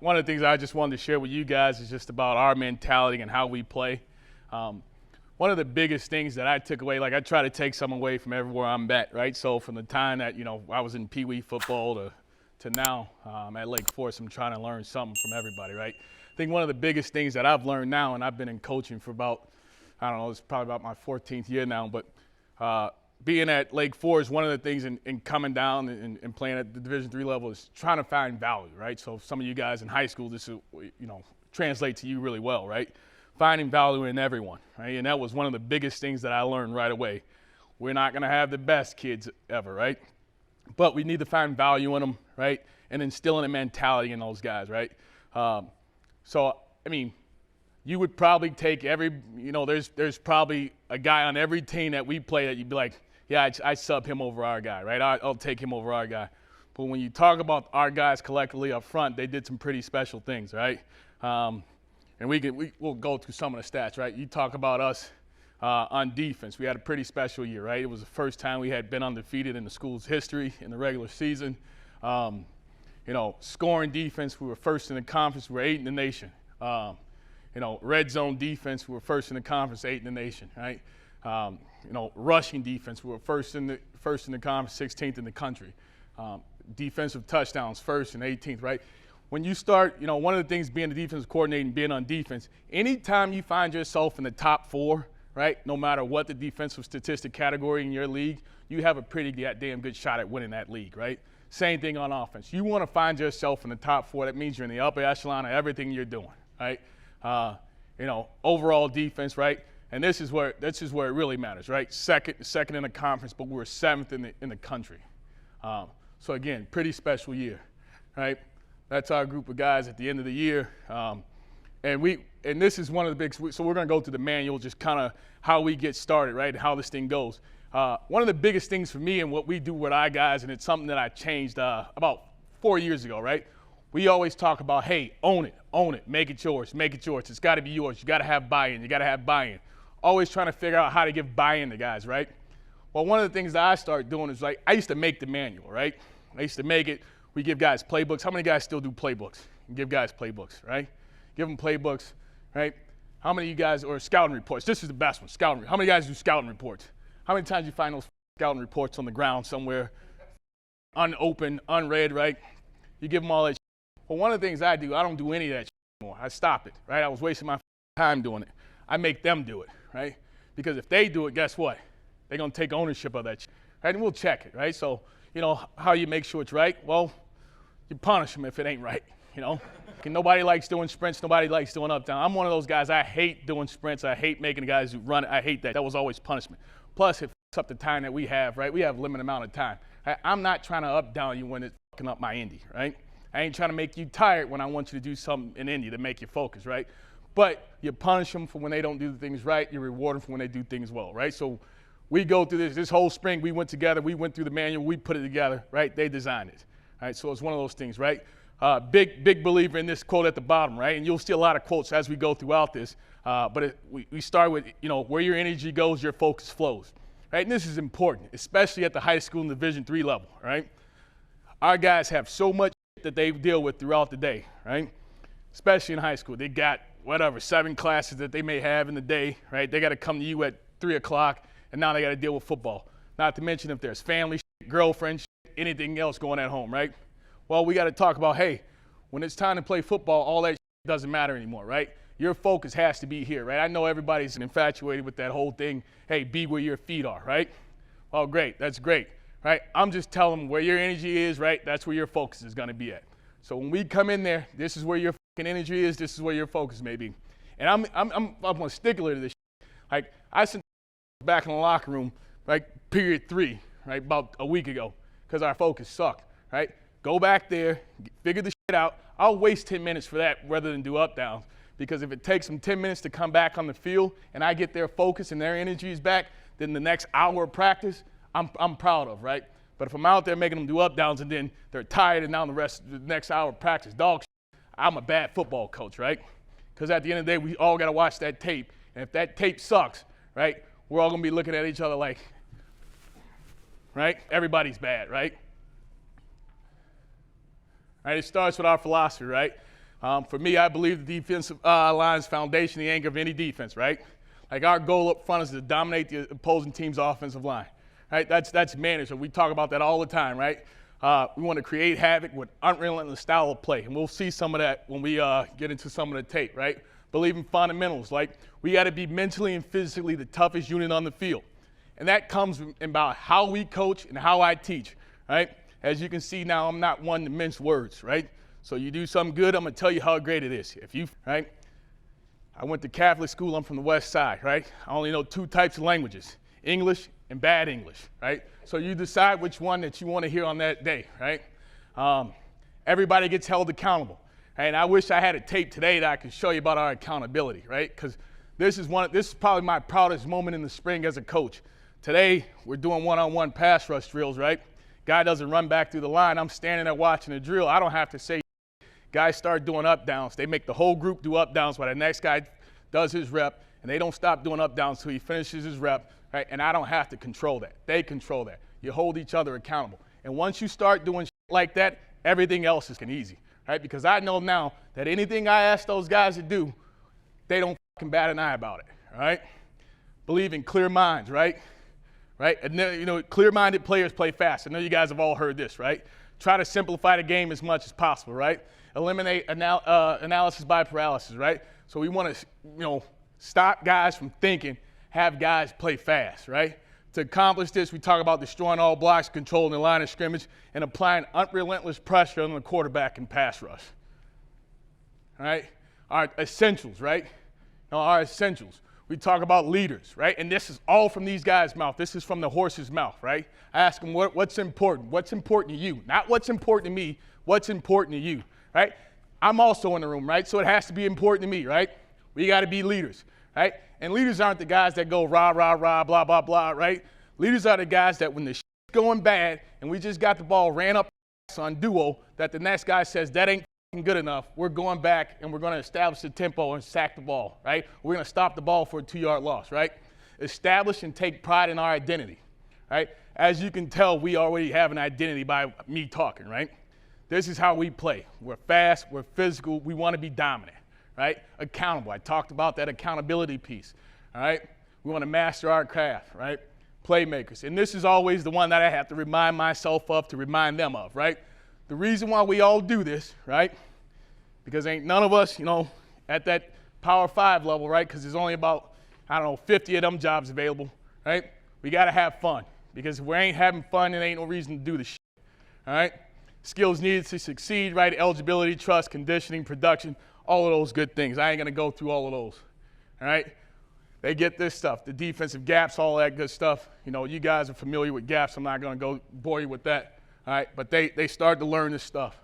One of the things I just wanted to share with you guys is just about our mentality and how we play. One of the biggest things that I took away, like I try to take some away from everywhere I'm at, right? So from the time that, I was in Pee Wee football to now at Lake Forest, I'm trying to learn something from everybody, right? I think one of the biggest things that I've learned now, and I've been in coaching for about, I don't know, it's probably about my 14th year now, but being at Lake Forest, one of the things in coming down and playing at the Division III level is trying to find value, right? So some of you guys in high school, this will, translate to you really well, right? Finding value in everyone, right? And that was one of the biggest things that I learned right away. We're not going to have the best kids ever, right? But we need to find value in them, right? And instilling a mentality in those guys, right? You would probably take there's probably a guy on every team that we play that you'd be like, yeah, I sub him over our guy, right? I'll take him over our guy. But when you talk about our guys collectively up front, they did some pretty special things, right? And we'll go through some of the stats, right? You talk about us on defense. We had a pretty special year, right? It was the first time we had been undefeated in the school's history in the regular season. Scoring defense, we were first in the conference. We were 8th in the nation. Red zone defense, we were first in the conference, 8th in the nation, right? Rushing defense, we were first in the conference, 16th in the country. Defensive touchdowns, first and 18th, right? When you start, one of the things being the defensive coordinator and being on defense, anytime you find yourself in the top 4, right, no matter what the defensive statistic category in your league, you have a pretty damn good shot at winning that league, right? Same thing on offense. You want to find yourself in the top 4. That means you're in the upper echelon of everything you're doing, right? Overall defense, right? And this is where it really matters, right? Second in the conference, but we're 7th in the country. So again, pretty special year, right? That's our group of guys at the end of the year. And this is one of the big, so we're going to go through the manual, just kind of how we get started, right, and how this thing goes. One of the biggest things for me and what we do with our guys, and it's something that I changed about 4 years ago, right? We always talk about, hey, own it, make it yours. It's got to be yours. You got to have buy-in. Always trying to figure out how to give buy-in to guys, right? Well, one of the things that I started doing is, I used to make the manual, right? I used to make it. We give guys playbooks. How many guys still do playbooks? You give guys playbooks, right? Give them playbooks, right? How many of you guys, or scouting reports? This is the best one, scouting. How many guys do scouting reports? How many times do you find those scouting reports on the ground somewhere, unopened, unread, right? You give them all that shit. Well, one of the things I do, I don't do any of that shit anymore. I stop it, right? I was wasting my time doing it. I make them do it, right? Because if they do it, guess what? They're going to take ownership of that shit, right? And we'll check it, right? So, how you make sure it's right? Well, you punish them if it ain't right, Nobody likes doing sprints. Nobody likes doing up, down. I'm one of those guys. I hate doing sprints. I hate making the guys who run it. I hate that. That was always punishment. Plus, it fucks up the time that we have, right? We have a limited amount of time. I'm not trying to up down you when it's fucking up my Indy, right? I ain't trying to make you tired when I want you to do something in Indy to make you focus, right? But you punish them for when they don't do the things right. You reward them for when they do things well, right? So we go through this whole spring. We went together. We went through the manual. We put it together, right? They designed it, right? So it's one of those things, right? Big believer in this quote at the bottom, right? And you'll see a lot of quotes as we go throughout this. But we start with, where your energy goes, your focus flows, right? And this is important, especially at the high school and Division III level, right? Our guys have so much that they deal with throughout the day, right? Especially in high school. They got, 7 classes that they may have in the day, right? They got to come to you at 3 o'clock, and now they got to deal with football. Not to mention if there's family, girlfriend, anything else going at home, right? Well, we got to talk about, hey, when it's time to play football, all that doesn't matter anymore, right? Your focus has to be here, right? I know everybody's infatuated with that whole thing, hey, be where your feet are, right? Oh, great, that's great, right? I'm just telling them where your energy is, right? That's where your focus is going to be at. So when we come in there, this is where your fucking energy is, this is where your focus may be. And I'm a stickler to this shit. Like, I sent back in the locker room, right, period 3, right, about a week ago, because our focus sucked, right? Go back there, figure the shit out. I'll waste 10 minutes for that rather than do up downs, because if it takes them 10 minutes to come back on the field and I get their focus and their energy is back, then the next hour of practice, I'm proud of, right? But if I'm out there making them do up downs and then they're tired and now the next hour of practice, dog shit, I'm a bad football coach, right? Because at the end of the day, we all got to watch that tape. And if that tape sucks, right, we're all going to be looking at each other like, right? Everybody's bad, right? Right, it starts with our philosophy, right? For me, I believe the defensive line is foundation, the anchor of any defense, right? Like our goal up front is to dominate the opposing team's offensive line, right? That's management. We talk about that all the time, right? We want to create havoc with unrelentless style of play, and we'll see some of that when we get into some of the tape, right? Believe in fundamentals, like we got to be mentally and physically the toughest unit on the field, and that comes about how we coach and how I teach, right? As you can see now, I'm not one to mince words, right? So you do something good, I'm gonna tell you how great it is. Right? I went to Catholic school, I'm from the West Side, right? I only know 2 types of languages, English and bad English, right? So you decide which one that you want to hear on that day, right? Everybody gets held accountable. And I wish I had a tape today that I could show you about our accountability, right? Because this is probably my proudest moment in the spring as a coach. Today, we're doing one-on-one pass rush drills, right? Guy doesn't run back through the line. I'm standing there watching the drill. I don't have to say. Guys start doing up downs. They make the whole group do up downs while the next guy does his rep, and they don't stop doing up downs until he finishes his rep, right? And I don't have to control that. They control that. You hold each other accountable. And once you start doing like that, everything else is easy, right? Because I know now that anything I ask those guys to do, they don't fucking bat an eye about it, all right? Believe in clear minds, right? Right? And then, clear-minded players play fast. I know you guys have all heard this, right? Try to simplify the game as much as possible, right? Eliminate analysis by paralysis, right? So we want to, stop guys from thinking, have guys play fast, right? To accomplish this, we talk about destroying all blocks, controlling the line of scrimmage, and applying unrelentless pressure on the quarterback in pass rush. All right? Our essentials, right? Our essentials. We talk about leaders, right? And this is all from these guys' mouth. This is from the horse's mouth, right? I ask them, what's important? What's important to you? Not what's important to me, what's important to you, right? I'm also in the room, right? So it has to be important to me, right? We got to be leaders, right? And leaders aren't the guys that go rah, rah, rah, blah, blah, blah, right? Leaders are the guys that when the shit's going bad and we just got the ball ran up on duo, that the next guy says, that ain't good enough, we're going back and we're going to establish the tempo and sack the ball, right? We're going to stop the ball for a 2-yard loss, right? Establish and take pride in our identity, right? As you can tell, we already have an identity by me talking, right? This is how we play. We're fast, we're physical, we want to be dominant, right? Accountable. I talked about that accountability piece, all right? We want to master our craft, right? Playmakers. And this is always the one that I have to remind myself of to remind them of, right? The reason why we all do this, right, because ain't none of us, at that Power 5 level, right, because there's only about, 50 of them jobs available, right? We got to have fun, because if we ain't having fun, there ain't no reason to do the shit, all right? Skills needed to succeed, right, eligibility, trust, conditioning, production, all of those good things. I ain't going to go through all of those, all right? They get this stuff, the defensive gaps, all that good stuff. You guys are familiar with gaps. I'm not going to go bore you with that. All right, but they start to learn this stuff.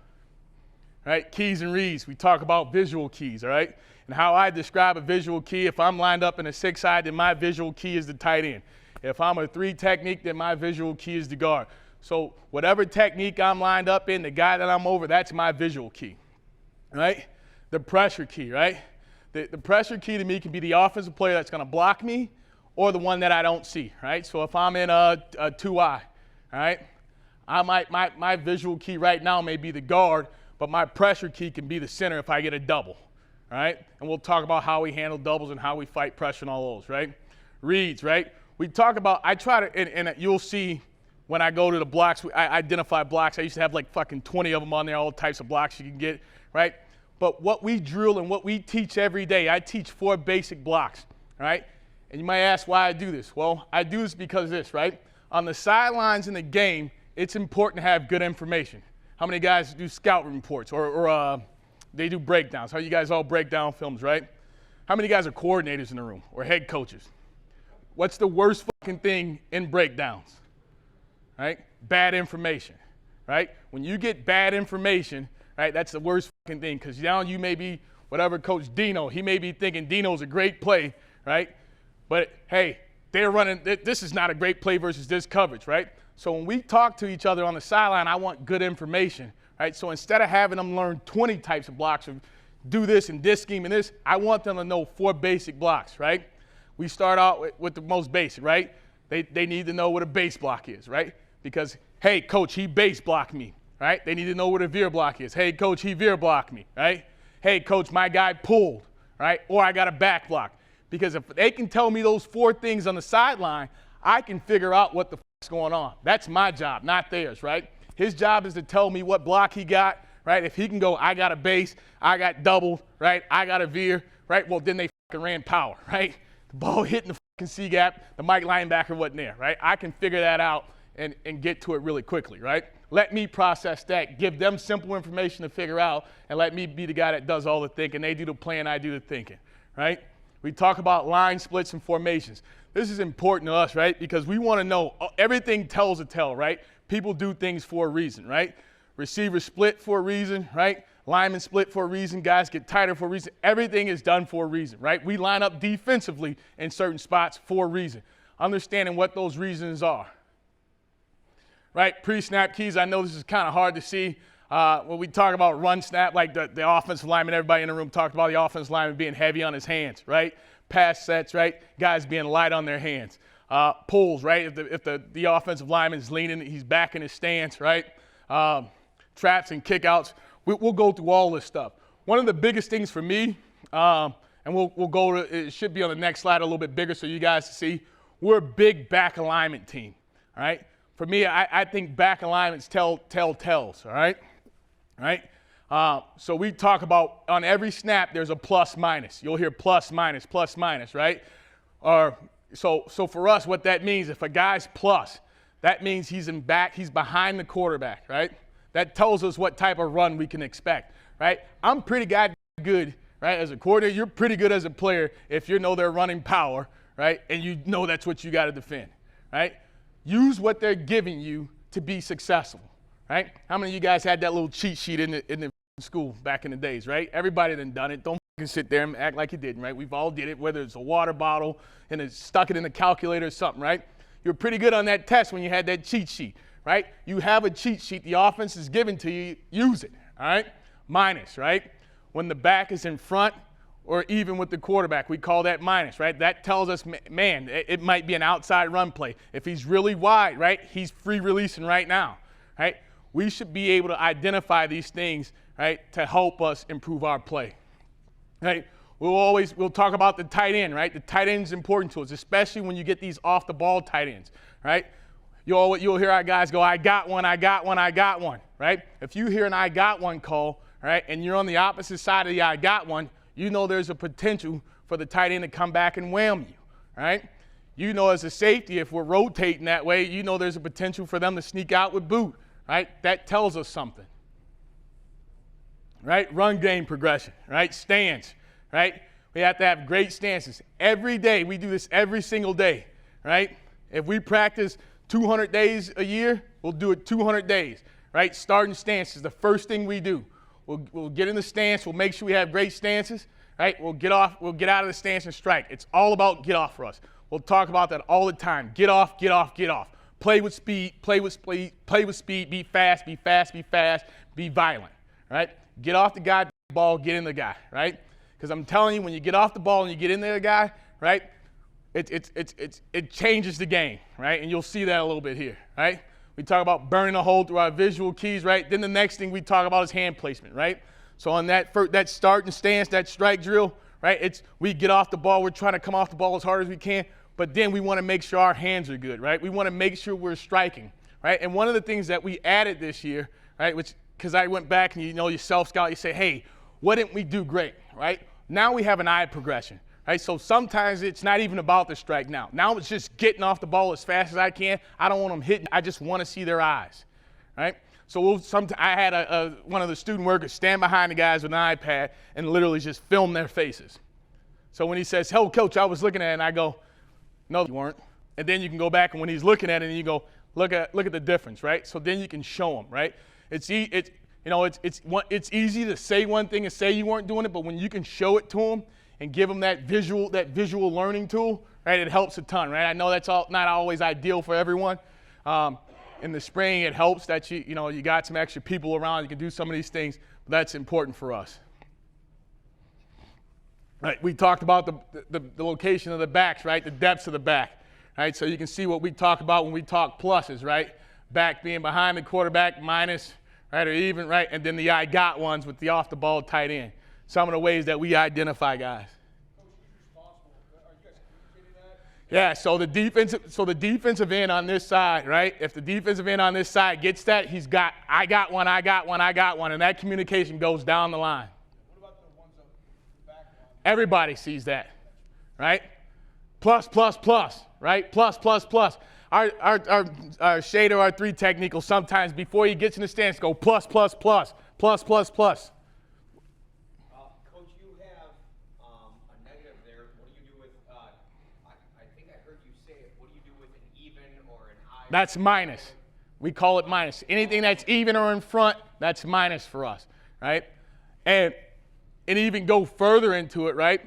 All right, keys and reads. We talk about visual keys, all right? And how I describe a visual key, if I'm lined up in a 6-eye, then my visual key is the tight end. If I'm a 3 technique, then my visual key is the guard. So whatever technique I'm lined up in, the guy that I'm over, that's my visual key, all right? The pressure key, right? The pressure key to me can be the offensive player that's going to block me or the one that I don't see, right? So if I'm in a 2-eye, all right? My visual key right now may be the guard, but my pressure key can be the center if I get a double, all right? And we'll talk about how we handle doubles and how we fight pressure and all those, right? Reads, right? We talk about, I try to, and you'll see when I go to the blocks, I identify blocks. I used to have like fucking 20 of them on there, all types of blocks you can get, right? But what we drill and what we teach every day, I teach 4 basic blocks, all right? And you might ask why I do this. Well, I do this because of this, right? On the sidelines in the game, it's important to have good information. How many guys do scout reports or they do breakdowns? How you guys all break down films, right? How many guys are coordinators in the room or head coaches? What's the worst fucking thing in breakdowns, right? Bad information, right? When you get bad information, right, that's the worst fucking thing because now you may be whatever Coach Dino, he may be thinking Dino's a great play, right? But, hey, they're running, this is not a great play versus this coverage, right? So when we talk to each other on the sideline, I want good information, right? So instead of having them learn 20 types of blocks or do this and this scheme and this, I want them to know 4 basic blocks, right? We start out with the most basic, right? They need to know what a base block is, right? Because, hey, coach, he base blocked me, right? They need to know what a veer block is. Hey, coach, he veer blocked me, right? hey, coach, my guy pulled, right? Or I got a back block. Because if they can tell me those 4 things on the sideline, I can figure out what the f***'s going on. That's my job, not theirs, right? His job is to tell me what block he got, right? If he can go, I got a base, I got double, right? I got a veer, right? Well, then they f***ing ran power, right? The ball hitting the f***ing C-gap, the Mike linebacker wasn't there, right? I can figure that out and get to it really quickly, right? Let me process that, give them simple information to figure out, and let me be the guy that does all the thinking. They do the plan, I do the thinking, right? We talk about line splits and formations. This is important to us, right? Because we want to know, everything tells a tale, right? People do things for a reason, right? Receivers split for a reason, right? Linemen split for a reason. Guys get tighter for a reason. Everything is done for a reason, right? We line up defensively in certain spots for a reason. Understanding what those reasons are. Right? Pre-snap keys, I know this is kind of hard to see. When we talk about run snap, like the offensive lineman, everybody in the room talked about the offensive lineman being heavy on his hands, right? Pass sets, right? Guys being light on their hands. Pulls, right? If the offensive lineman's leaning, he's back in his stance, right? Traps and kickouts. We'll go through all this stuff. One of the biggest things for me, and we'll go to, it should be on the next slide a little bit bigger so you guys see, we're a big back alignment team, all right? For me, I think back alignments tell tales, all right? So we talk about on every snap there's a plus minus. You'll hear plus minus, right? So for us, what that means, if a guy's plus, that means he's behind the quarterback, right? That tells us what type of run we can expect, right? I'm pretty good, right? As a coordinator, you're pretty good as a player if you know they're running power, right? And you know that's what you got to defend, right? Use what they're giving you to be successful, right? How many of you guys had that little cheat sheet in the school back in the days, right? Everybody done it. Don't sit there and act like you didn't, right? We've all did it, whether it's a water bottle and it's stuck it in the calculator or something, right? You're pretty good on that test when you had that cheat sheet, right? You have a cheat sheet. The offense is given to you. Use it, all right? Minus, right? When the back is in front or even with the quarterback, we call that minus, right? That tells us, man, it might be an outside run play. If he's really wide, right, he's free releasing right now, right? We should be able to identify these things, right, to help us improve our play, right? We'll talk about the tight end, right? The tight end is important to us, especially when you get these off-the-ball tight ends, right? You'll hear our guys go, I got one, right? If you hear an I got one call, right, and you're on the opposite side of the I got one, you know there's a potential for the tight end to come back and wham you, right? You know as a safety, if we're rotating that way, you know there's a potential for them to sneak out with boot, right? That tells us something, right? Run game progression, right? Stance, right? We have to have great stances. Every day, we do this every single day, right? If we practice 200 days a year, we'll do it 200 days, right? Starting stance is the first thing we do. We'll get in the stance. We'll make sure we have great stances, right? We'll get out of the stance and strike. It's all about get off for us. We'll talk about that all the time. Get off, get off, get off. Play with speed, be fast, be violent, right? Get off the guy ball, get in the guy, right? Because I'm telling you, when you get off the ball and you get in there, guy, right, it changes the game, right? And you'll see that a little bit here, right? We talk about burning a hole through our visual keys, right? Then the next thing we talk about is hand placement, right? So on that start and stance, that strike drill, right? We get off the ball. We're trying to come off the ball as hard as we can, but then we want to make sure our hands are good, right? We want to make sure we're striking, right? And one of the things that we added this year, right, because I went back and you self-scout, you say, hey, what didn't we do great, right? Now we have an eye progression. Right, so sometimes it's not even about the strike now. Now it's just getting off the ball as fast as I can. I don't want them hitting. I just want to see their eyes, right? So I had one of the student workers stand behind the guys with an iPad and literally just film their faces. So when he says, "Hey, coach, I was looking at it," and I go, "No, you weren't." And then you can go back and when he's looking at it, and you go, "Look at the difference," right? So then you can show him, right? It's easy to say one thing and say you weren't doing it, but when you can show it to them and give them that visual learning tool, right, it helps a ton, right? I know that's not always ideal for everyone. In the spring, it helps that you got some extra people around. You can do some of these things, but that's important for us. Right, we talked about the location of the backs, right, the depths of the back, right? So you can see what we talk about when we talk pluses, right? Back being behind the quarterback, minus, right, or even, right, and then the I got ones with the off-the-ball tight end. some of the ways that we identify guys. Yeah, so the defensive end on this side, right? If the defensive end on this side gets that, I got one, and that communication goes down the line. What about the ones up the back line? Everybody sees that, right? Plus, right? Plus. Our shader, our 3 technique will sometimes, before he gets in the stance, go plus. Coach, you have a negative there. What do you do with, I think I heard you say it, what do you do with an even or an I? That's minus. We call it minus. Anything that's even or in front, that's minus for us, right? And even go further into it, right?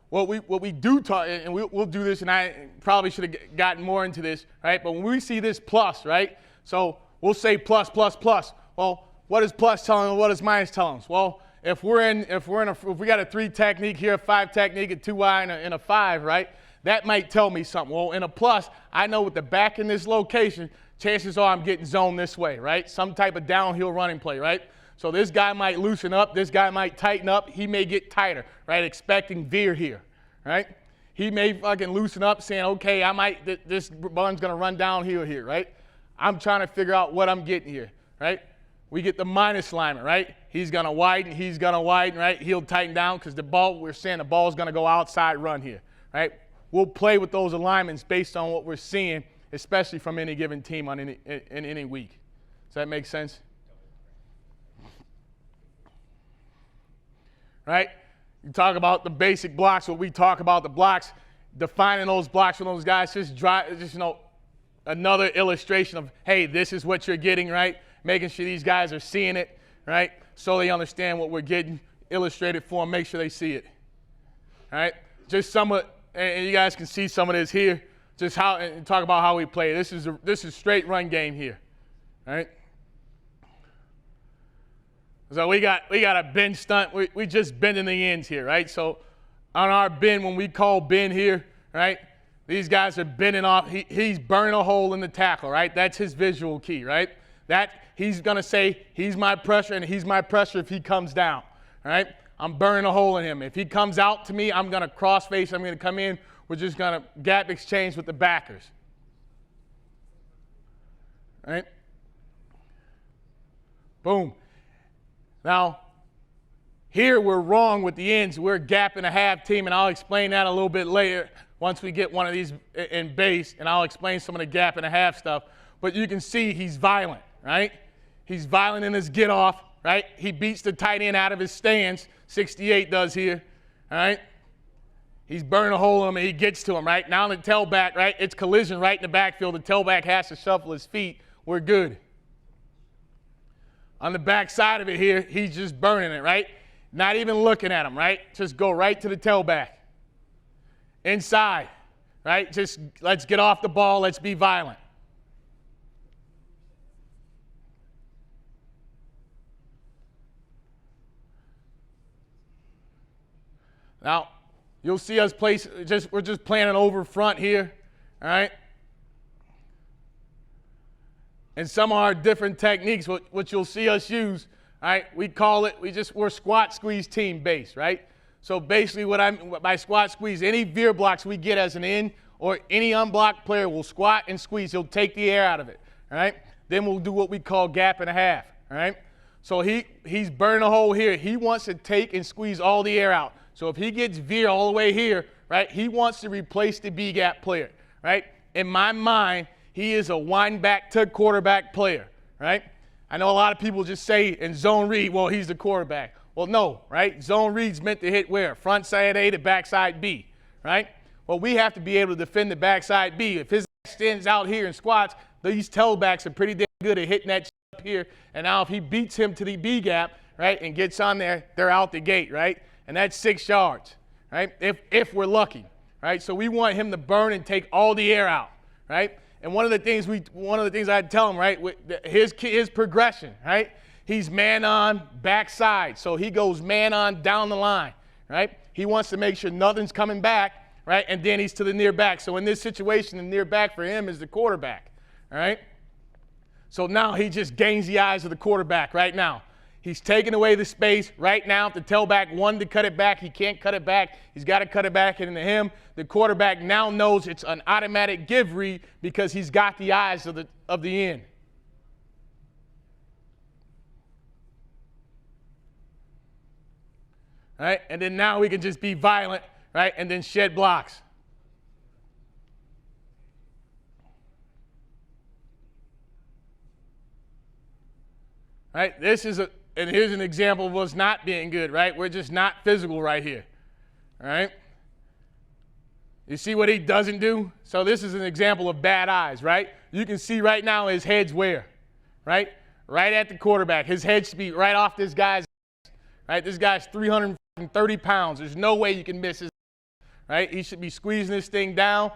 What we do talk, and we'll do this, and I probably should have gotten more into this, right? But when we see this plus, right? So we'll say plus. Well, what is plus telling us? What is minus telling us? Well, if we got a 3 technique here, a 5 technique, a 2Y, and a 5, right? That might tell me something. Well, in a plus, I know with the back in this location, chances are I'm getting zoned this way, right? Some type of downhill running play, right? So this guy might loosen up, this guy might tighten up, he may get tighter, right? Expecting veer here, right? He may fucking loosen up saying, okay, this run's gonna run downhill here, right? I'm trying to figure out what I'm getting here, right? We get the minus alignment, right? He's gonna widen, right? He'll tighten down because we're saying the ball's gonna go outside run here, right? We'll play with those alignments based on what we're seeing, especially from any given team in any week. Does that make sense? Right? You talk about the basic blocks, what we talk about the blocks, defining those blocks for those guys, just another illustration of, hey, this is what you're getting, right? Making sure these guys are seeing it, right? So they understand what we're getting, illustrated for them, make sure they see it. All right? Just and you guys can see some of this here, just how, and talk about how we play. This is straight run game here, all right? So we got a bend stunt. We just bending the ends here, right? So on our bend, when we call bend here, right, these guys are bending off. He's burning a hole in the tackle, right? That's his visual key, right? That he's going to say he's my pressure, and he's my pressure if he comes down, all right? I'm burning a hole in him. If he comes out to me, I'm going to cross face. I'm going to come in. We're just going to gap exchange with the backers, all right? Boom. Now, here we're wrong with the ends. We're a gap and a half team, and I'll explain that a little bit later once we get one of these in base, and I'll explain some of the gap and a half stuff. But you can see he's violent, right? He's violent in his get off, right? He beats the tight end out of his stance, 68 does here, all right? He's burning a hole in him, and he gets to him, right? Now the tailback, right? It's collision right in the backfield. The tailback has to shuffle his feet. We're good. On the back side of it here, he's just burning it, right? Not even looking at him, right? Just go right to the tailback. Inside, right? Just let's get off the ball. Let's be violent. Now, you'll see us play, we're just playing an over front here, all right? And some of our different techniques, what you'll see us use, all right, we call it, we're squat squeeze team base, right? So basically by squat squeeze, any veer blocks we get as an end or any unblocked player will squat and squeeze. He'll take the air out of it, all right? Then we'll do what we call gap and a half, all right? So he's burning a hole here. He wants to take and squeeze all the air out. So if he gets veer all the way here, right, he wants to replace the B-gap player, right? In my mind, he is a wind back to quarterback player, right? I know a lot of people just say in zone read, well, he's the quarterback. Well, no, right? Zone read's meant to hit where? Front side A to backside B, right? Well, we have to be able to defend the backside B. If his stands out here and squats, these tailbacks are pretty damn good at hitting that up here. And now if he beats him to the B gap, right, and gets on there, they're out the gate, right? And that's 6 yards, right? If we're lucky, right? So we want him to burn and take all the air out, right? And one of the things I'd tell him, right, his progression, right? He's man on backside, so he goes man on down the line, right? He wants to make sure nothing's coming back, right? And then he's to the near back. So in this situation, the near back for him is the quarterback, all right? So now he just gains the eyes of the quarterback right now. He's taking away the space. Right now, to tell back one to cut it back, he can't cut it back. He's got to cut it back into him. The quarterback now knows it's an automatic give read because he's got the eyes of the end. Right? And then now we can just be violent, right? And then shed blocks. Right? And here's an example of us not being good, right? We're just not physical right here. All right? You see what he doesn't do? So this is an example of bad eyes, right? You can see right now his head's where? Right? Right at the quarterback. His head should be right off this guy's ass, right? This guy's 330 pounds. There's no way you can miss his, right? He should be squeezing this thing down,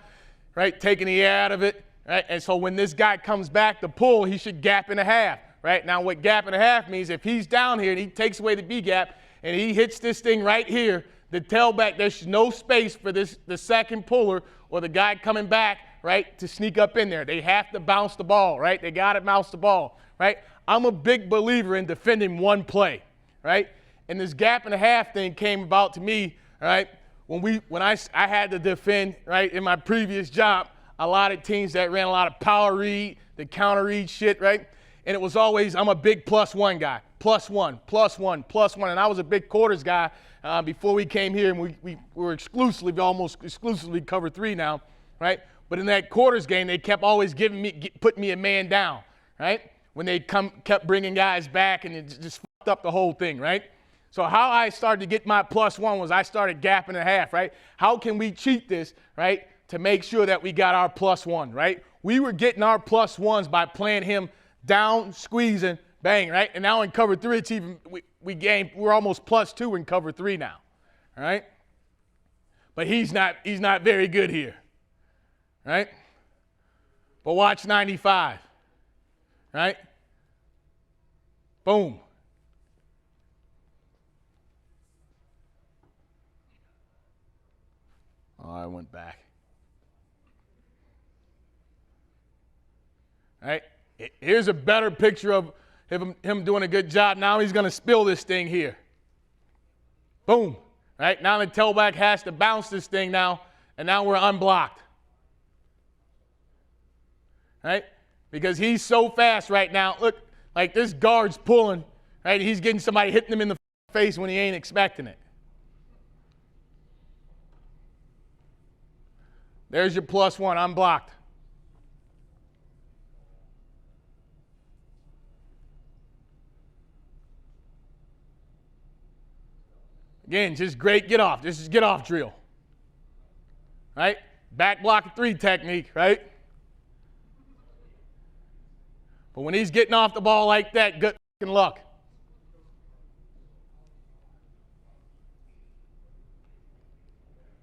right? Taking the air out of it, right? And so when this guy comes back to pull, he should gap in a half. Right? Now what gap and a half means, if he's down here and he takes away the B gap and he hits this thing right here, the tailback, there's no space for the second puller or the guy coming back, right, to sneak up in there. They have to bounce the ball, right? They got to bounce the ball, right? I'm a big believer in defending one play, right? And this gap and a half thing came about to me, right, when I had to defend, right, in my previous job, a lot of teams that ran a lot of power read, the counter read shit, right? And it was always, I'm a big +1 guy, +1, +1, +1. And I was a big quarters guy before we came here, and we were almost exclusively cover 3 now, right? But in that quarters game, they kept always putting me a man down, right? When they kept bringing guys back, and it just fucked up the whole thing, right? So how I started to get my +1 was I started gapping a half, right? How can we cheat this, right, to make sure that we got our +1, right? We were getting our +1s by playing him down, squeezing, bang, right? And now in cover 3, it's even, we're almost +2 in cover 3 now, all right? But he's not very good here, right? But watch 95, right? Boom. Oh, I went back. All right? Here's a better picture of him doing a good job. Now he's going to spill this thing here. Boom. Right? Now the tailback has to bounce this thing now, and now we're unblocked. Right? Because he's so fast right now. Look, like this guard's pulling. Right? He's getting somebody hitting him in the face when he ain't expecting it. There's your +1, unblocked. Again, just great get off. This is get off drill. Right? Back block 3 technique, right? But when he's getting off the ball like that, good fucking luck.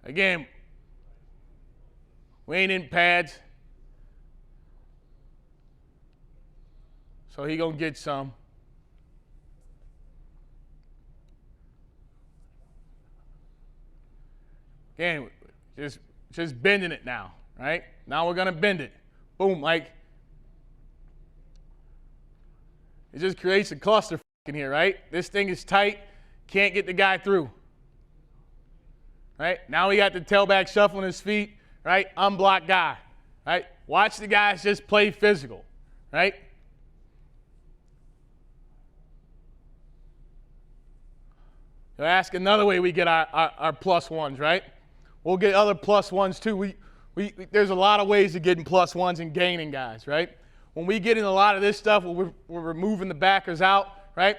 Again, we ain't in pads. So he gonna get some. Again, just bending it now, right? Now we're going to bend it. Boom, like. It just creates a cluster in here, right? This thing is tight, can't get the guy through. Right? Now we got the tailback shuffling his feet, right? Unblocked guy, right? Watch the guys just play physical, right? So ask another way we get our +1s, right? We'll get other +1s too. There's a lot of ways of getting +1s and gaining guys, right? When we get in a lot of this stuff, we're removing the backers out, right?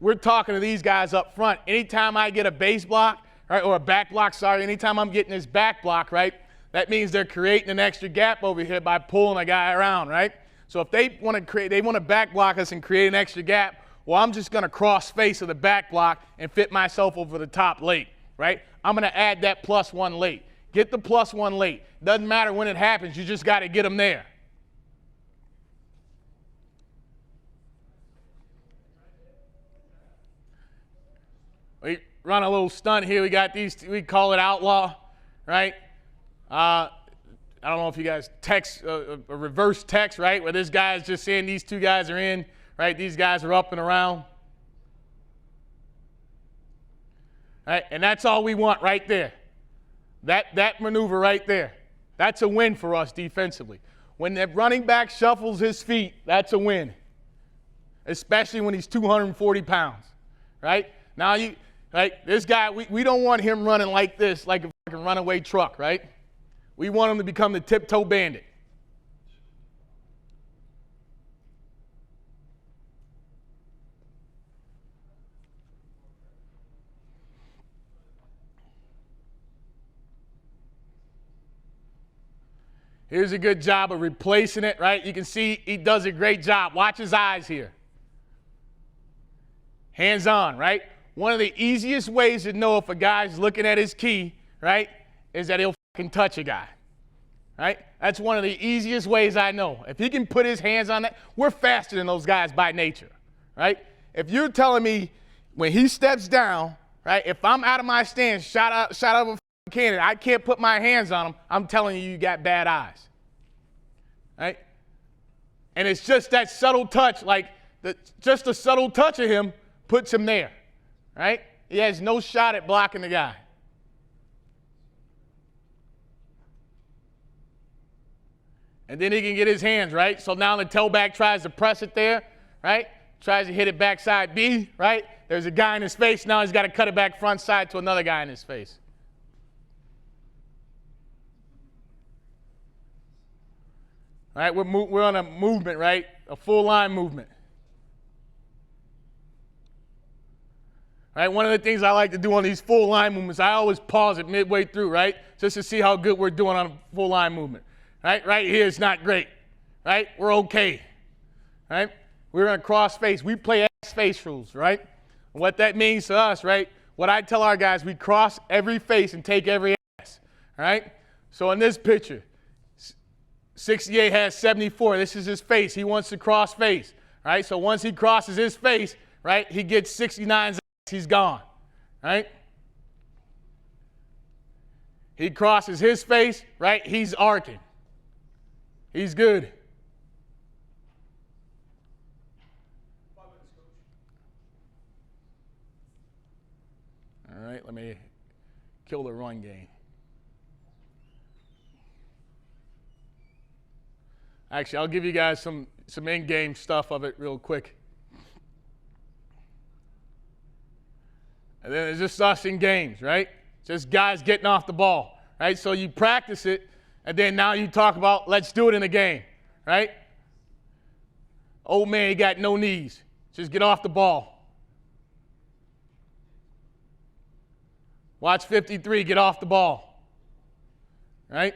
We're talking to these guys up front. Anytime I get a base block, right, or a back block, sorry, anytime I'm getting this back block, right, that means they're creating an extra gap over here by pulling a guy around, right? So if they want to back block us and create an extra gap, well, I'm just going to cross face of the back block and fit myself over the top late, right? I'm going to add that +1 late. Get the +1 late. Doesn't matter when it happens. You just got to get them there. We run a little stunt here. We got these, we call it outlaw, right? I don't know if you guys text, a reverse text, right? Where this guy is just saying these two guys are in, right? These guys are up and around. Right? And that's all we want right there. That maneuver right there. That's a win for us defensively. When the running back shuffles his feet, that's a win. Especially when he's 240 pounds. Right? Now, this guy, we don't want him running like this, like a fucking runaway truck, right? We want him to become the tiptoe bandit. Here's a good job of replacing it, right? You can see he does a great job. Watch his eyes here. Hands on, right? One of the easiest ways to know if a guy's looking at his key, right, is that he'll fucking touch a guy, right? That's one of the easiest ways I know. If he can put his hands on that, we're faster than those guys by nature, right? If you're telling me when he steps down, right, if I'm out of my stance, shot out of a candidate, I can't put my hands on him, I'm telling you, you got bad eyes, right? And it's just that subtle touch, like just a subtle touch of him puts him there, right? He has no shot at blocking the guy. And then he can get his hands, right? So now the tailback tries to press it there, right? Tries to hit it backside B, right? There's a guy in his face. Now he's got to cut it back front side to another guy in his face. All right, we're on a movement, right? A full line movement. All right, one of the things I like to do on these full line movements, I always pause it midway through, right? Just to see how good we're doing on a full line movement. Right here is not great, right? We're okay, right? We're in a cross face. We play ass face rules, right? And what that means to us, right? What I tell our guys, we cross every face and take every ass, all right? So in this picture, 68 has 74. This is his face. He wants to cross face, right? So once he crosses his face, right, he gets 69's ass. He's gone, right? He crosses his face, right? He's arcing. He's good. 5 minutes, Coach. All right, let me kill the run game. Actually, I'll give you guys some in-game stuff of it real quick. And then it's just us in games, right? Just guys getting off the ball, right? So you practice it, and then now you talk about, let's do it in a game, right? Old man, he got no knees. Just get off the ball. Watch 53, get off the ball, right?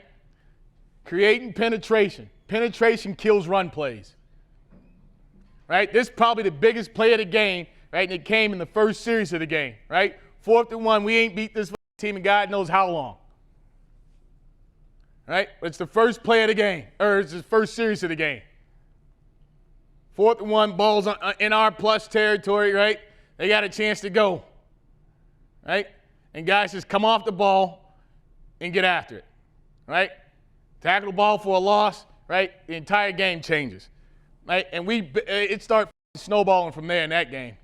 Creating penetration. Penetration kills run plays, right? This is probably the biggest play of the game, right? And it came in the first series of the game, right? 4th and 1, we ain't beat this team in God knows how long. Right? It's the first play of the game, or it's the first series of the game. 4th and 1, balls in our plus territory, right? They got a chance to go, right? And guys just come off the ball and get after it, right? Tackle the ball for a loss, right? The entire game changes, right? And it starts snowballing from there in that game.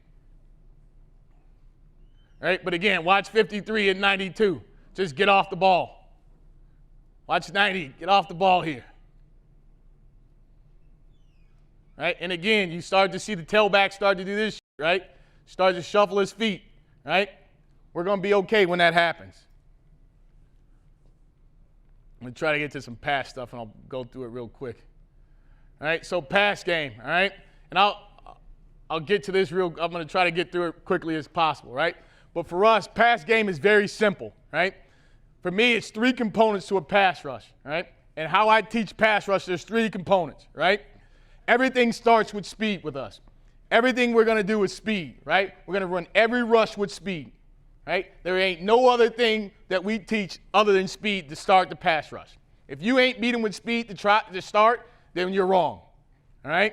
Right? But again, watch 53 and 92. Just get off the ball. Watch 90. Get off the ball here. Right? And again, you start to see the tailback start to do this, right? Start to shuffle his feet, right? We're going to be okay when that happens. I'm going to try to get to some pass stuff, and I'll go through it real quick. All right? So pass game, all right? And I'll get to this I'm going to try to get through it quickly as possible, right? But for us, pass game is very simple, right? For me, it's 3 components to a pass rush, right? And how I teach pass rush, there's 3 components, right? Everything starts with speed with us. Everything we're going to do is speed, right? We're going to run every rush with speed, right? There ain't no other thing that we teach other than speed to start the pass rush. If you ain't beating with speed to start, then you're wrong, all right?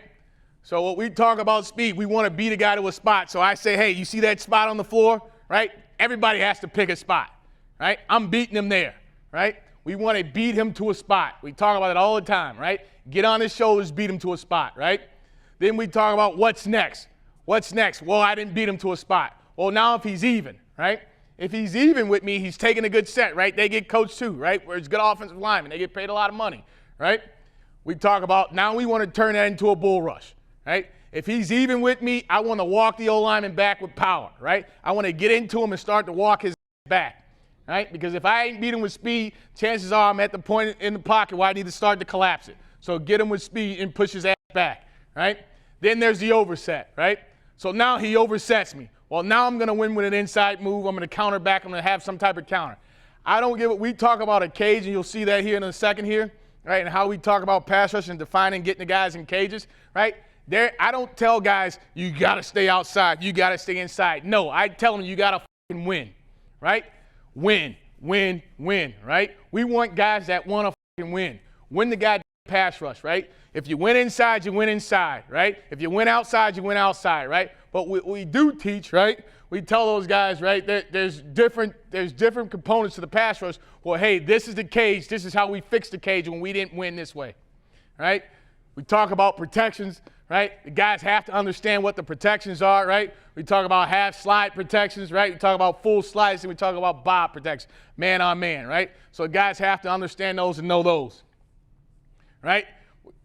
So when we talk about speed, we want to beat a guy to a spot. So I say, hey, you see that spot on the floor? Right? Everybody has to pick a spot, right? I'm beating him there, right? We want to beat him to a spot. We talk about it all the time, right? Get on his shoulders, beat him to a spot, right? Then we talk about what's next. What's next? Well, I didn't beat him to a spot. Well, now if he's even, right? If he's even with me, he's taking a good set, right? They get coached too, right? Where it's good offensive linemen. They get paid a lot of money, right? We talk about now we want to turn that into a bull rush, right? If he's even with me, I want to walk the O-lineman back with power, right? I want to get into him and start to walk his back, right? Because if I ain't beat him with speed, chances are I'm at the point in the pocket where I need to start to collapse it. So get him with speed and push his ass back, right? Then there's the overset, right? So now he oversets me. Well, now I'm going to win with an inside move. I'm going to counter back. I'm going to have some type of counter. I don't give it. We talk about a cage, and you'll see that here in a second here, right? And how we talk about pass rush and defining getting the guys in cages, right? There, I don't tell guys, you got to stay outside. You got to stay inside. No, I tell them you got to fucking win, right? Win, win, win, right? We want guys that want to fucking win. Win the goddamn pass rush, right? If you win inside, you win inside, right? If you win outside, you win outside, right? But we do teach, right? We tell those guys, right, that there's different components to the pass rush. Well, hey, this is the cage. This is how we fixed the cage when we didn't win this way, right? We talk about protections, right? The guys have to understand what the protections are, right? We talk about half slide protections, right? We talk about full slides, and we talk about bob protection, man on man, right? So guys have to understand those and know those, right?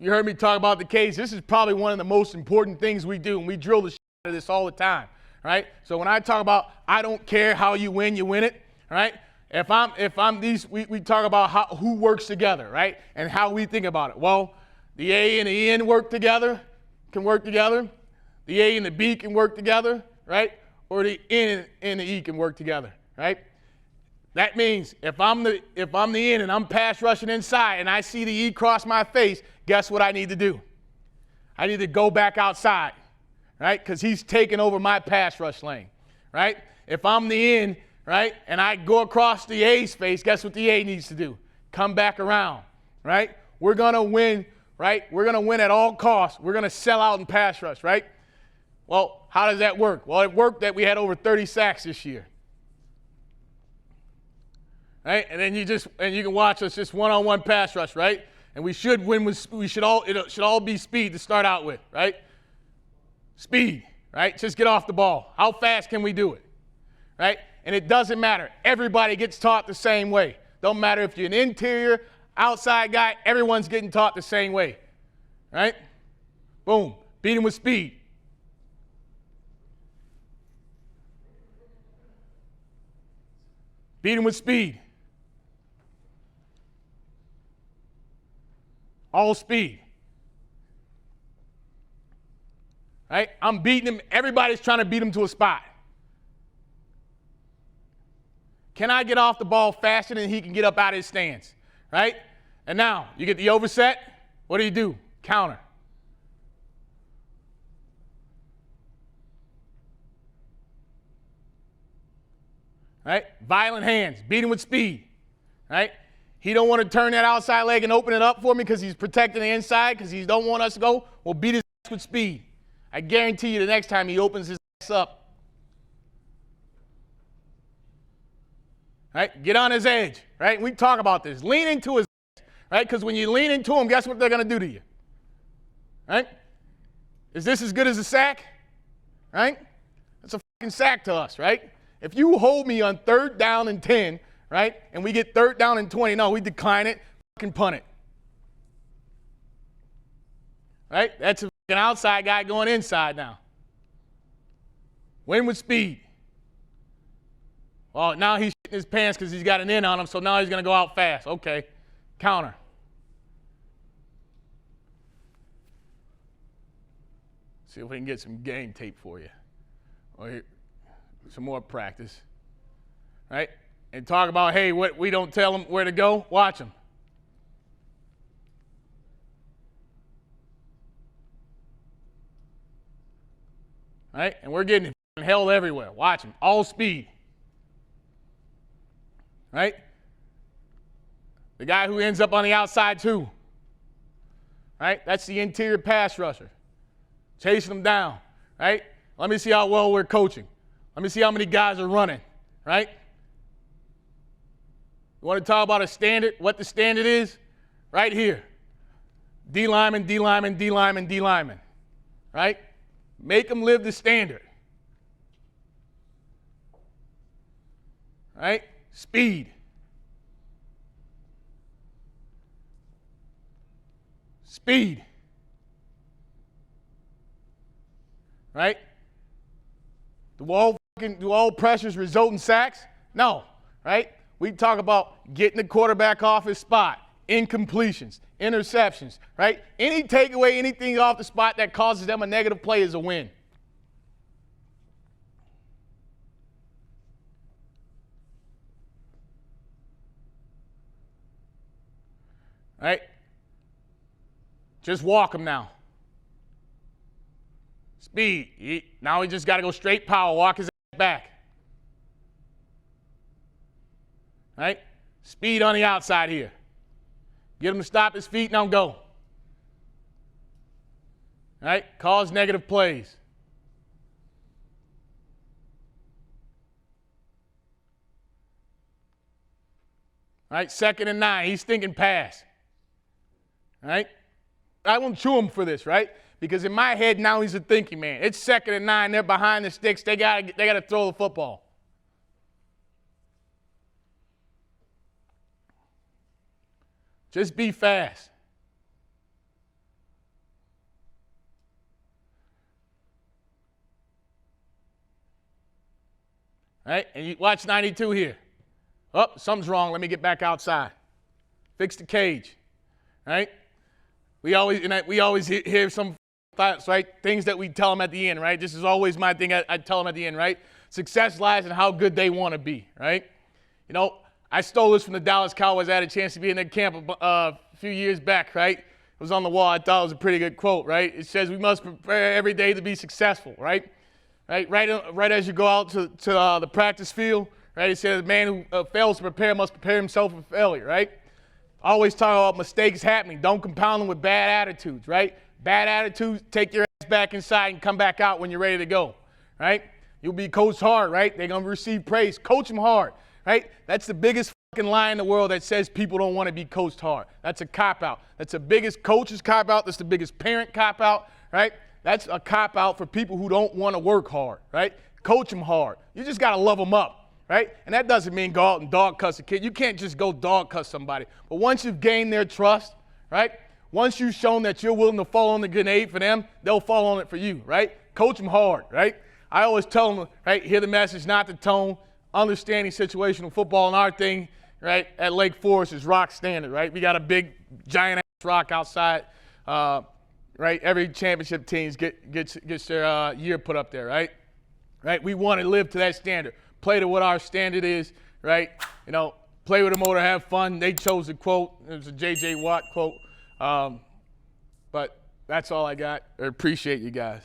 You heard me talk about the cage. This is probably one of the most important things we do, and we drill the shit out of this all the time, right? So when I talk about I don't care how you win it, right? If I'm these, we talk about who works together, right? And how we think about it. Well, the A and the N can work together. The A and the B can work together, right? Or the N and the E can work together, right? That means if I'm the N and I'm pass rushing inside and I see the E cross my face, guess what I need to do? I need to go back outside, right? Because he's taking over my pass rush lane, right? If I'm the N, right, and I go across the A's face, guess what the A needs to do? Come back around, right? We're going to win, right? We're going to win at all costs. We're going to sell out in pass rush, right? Well, how does that work? Well, it worked that we had over 30 sacks this year. Right? And then you can watch us just one-on-one pass rush, right? And we should win with, it should all be speed to start out with, right? Speed, right? Just get off the ball. How fast can we do it, right? And it doesn't matter. Everybody gets taught the same way. Don't matter if you're an interior, outside guy, everyone's getting taught the same way, right? Boom, beat him with speed. Beat him with speed. All speed. Right? I'm beating him. Everybody's trying to beat him to a spot. Can I get off the ball faster than he can get up out of his stance? Right? And now, you get the overset. What do? Counter. Right? Violent hands. Beat him with speed. Right? He don't want to turn that outside leg and open it up for me because he's protecting the inside because he don't want us to go. Well, beat his ass with speed. I guarantee you the next time he opens his ass up. Right? Get on his edge. Right? We talk about this. Lean into his edge. Right? Because when you lean into him, guess what they're going to do to you? Right? Is this as good as a sack? Right? That's a fucking sack to us, right? If you hold me on 3rd down and 10, right, and we get 3rd down and 20, no, we decline it, fucking punt it. Right? That's an outside guy going inside now. Win with speed. Well, now he's shitting his pants because he's got an in on him, so now he's going to go out fast. Okay, counter. See if we can get some game tape for you. Or here, some more practice. Right? And talk about, hey, what we don't tell them where to go, watch them. Right? And we're getting held everywhere. Watch them. All speed. Right? The guy who ends up on the outside too. Right? That's the interior pass rusher. Chasing them down. Right? Let me see how well we're coaching. Let me see how many guys are running. Right? You want to talk about a standard? What the standard is? Right here. D lineman, D lineman, D lineman, D lineman. Right? Make them live the standard. right? Speed. Speed. Right? Do all pressures result in sacks? No, right? We talk about getting the quarterback off his spot, incompletions, interceptions, right? Any takeaway, anything off the spot that causes them a negative play is a win. Right? Just walk him now. Speed. Now he just got to go straight power, walk his ass back. Right? Speed on the outside here. Get him to stop his feet, now go. Right? Cause negative plays. Right? 2nd and 9. He's thinking pass. Right? I won't chew him for this, right? Because in my head now he's a thinking man. It's 2nd and 9. They're behind the sticks. They gotta throw the football. Just be fast. Right? And you watch 92 here. Oh, something's wrong. Let me get back outside. Fix the cage. Right? We always hear some thoughts, right? Things that we tell them at the end, right? This is always my thing I tell them at the end, right? Success lies in how good they want to be, right? You know, I stole this from the Dallas Cowboys. I had a chance to be in their camp a few years back, right? It was on the wall. I thought it was a pretty good quote, right? It says we must prepare every day to be successful, right? Right as you go out to the practice field, right? It says the man who fails to prepare must prepare himself for failure, right? Always talk about mistakes happening. Don't compound them with bad attitudes, right? Bad attitudes, take your ass back inside and come back out when you're ready to go, right? You'll be coached hard, right? They're going to receive praise. Coach them hard, right? That's the biggest fucking lie in the world that says people don't want to be coached hard. That's a cop-out. That's the biggest coach's cop-out. That's the biggest parent cop-out, right? That's a cop-out for people who don't want to work hard, right? Coach them hard. You just got to love them up. Right? And that doesn't mean go out and dog cuss a kid. You can't just go dog cuss somebody. But once you've gained their trust, right? Once you've shown that you're willing to fall on the grenade for them, they'll fall on it for you, right? Coach them hard, right? I always tell them, right, hear the message, not the tone, understanding situational football, and our thing, right, at Lake Forest is rock standard, right? We got a big, giant-ass rock outside, right? Every championship team gets their year put up there, right? Right? We want to live to that standard. Play to what our standard is, right? You know, play with a motor, have fun. They chose the quote. It was a J.J. Watt quote. But that's all I got. I appreciate you guys.